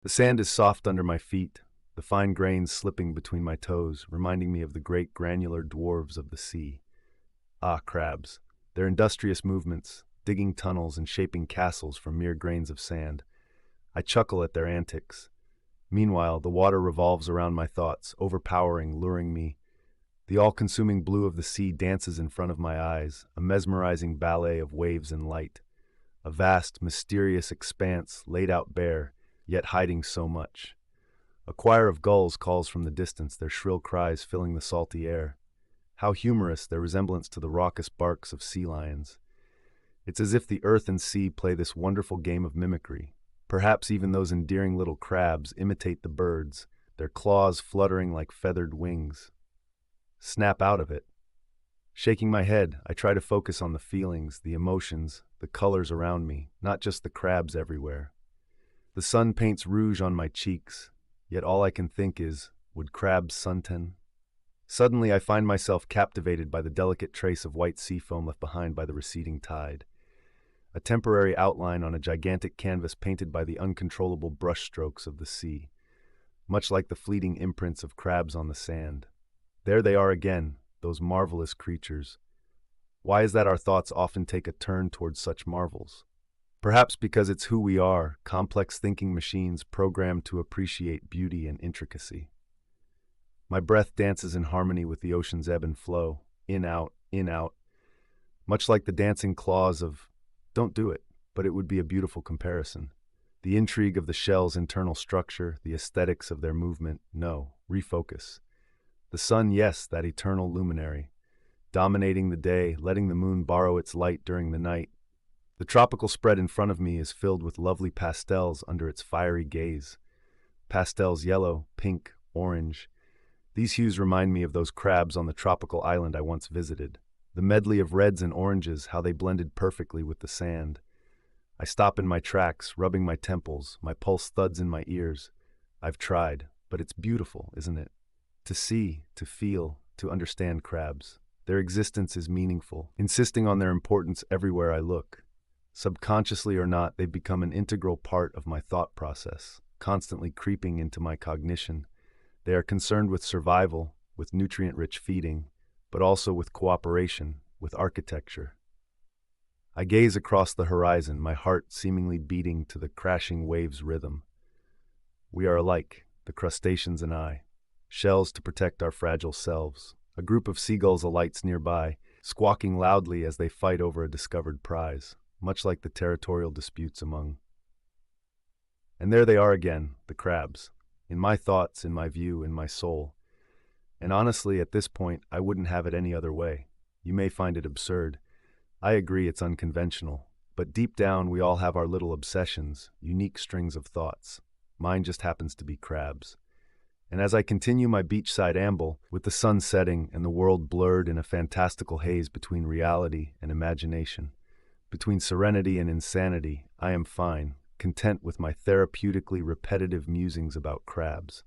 The sand is soft under my feet, the fine grains slipping between my toes, reminding me of the great granular dwarves of the sea. Ah, crabs. Their industrious movements, digging tunnels and shaping castles from mere grains of sand. I chuckle at their antics. Meanwhile, the water revolves around my thoughts, overpowering, luring me. The all-consuming blue of the sea dances in front of my eyes, a mesmerizing ballet of waves and light. A vast, mysterious expanse laid out bare, yet hiding so much. A choir of gulls calls from the distance, their shrill cries filling the salty air. How humorous their resemblance to the raucous barks of sea lions. It's as if the earth and sea play this wonderful game of mimicry. Perhaps even those endearing little crabs imitate the birds, their claws fluttering like feathered wings. Snap out of it. Shaking my head, I try to focus on the feelings, the emotions, the colors around me, not just the crabs everywhere. The sun paints rouge on my cheeks, yet all I can think is, would crabs suntan? Suddenly I find myself captivated by the delicate trace of white sea foam left behind by the receding tide. A temporary outline on a gigantic canvas painted by the uncontrollable brushstrokes of the sea, much like the fleeting imprints of crabs on the sand. There they are again, those marvelous creatures. Why is that our thoughts often take a turn towards such marvels? Perhaps because it's who we are, complex thinking machines programmed to appreciate beauty and intricacy. My breath dances in harmony with the ocean's ebb and flow, in, out, much like the dancing claws of, don't do it, but it would be a beautiful comparison. The intrigue of the shell's internal structure, the aesthetics of their movement, no, refocus. The sun, yes, that eternal luminary, dominating the day, letting the moon borrow its light during the night. The tropical spread in front of me is filled with lovely pastels under its fiery gaze. Pastels yellow, pink, orange. These hues remind me of those crabs on the tropical island I once visited. The medley of reds and oranges, how they blended perfectly with the sand. I stop in my tracks, rubbing my temples, my pulse thuds in my ears. I've tried, but it's beautiful, isn't it? To see, to feel, to understand crabs. Their existence is meaningful, insisting on their importance everywhere I look. Subconsciously or not, they've become an integral part of my thought process, constantly creeping into my cognition. They are concerned with survival, with nutrient-rich feeding, but also with cooperation, with architecture. I gaze across the horizon, my heart seemingly beating to the crashing waves' rhythm. We are alike, the crustaceans and I. Shells to protect our fragile selves. A group of seagulls alights nearby, squawking loudly as they fight over a discovered prize, much like the territorial disputes among. And there they are again, the crabs. In my thoughts, in my view, in my soul. And honestly, at this point, I wouldn't have it any other way. You may find it absurd. I agree it's unconventional. But deep down, we all have our little obsessions, unique strings of thoughts. Mine just happens to be crabs. And as I continue my beachside amble, with the sun setting and the world blurred in a fantastical haze between reality and imagination, between serenity and insanity, I am fine, content with my therapeutically repetitive musings about crabs.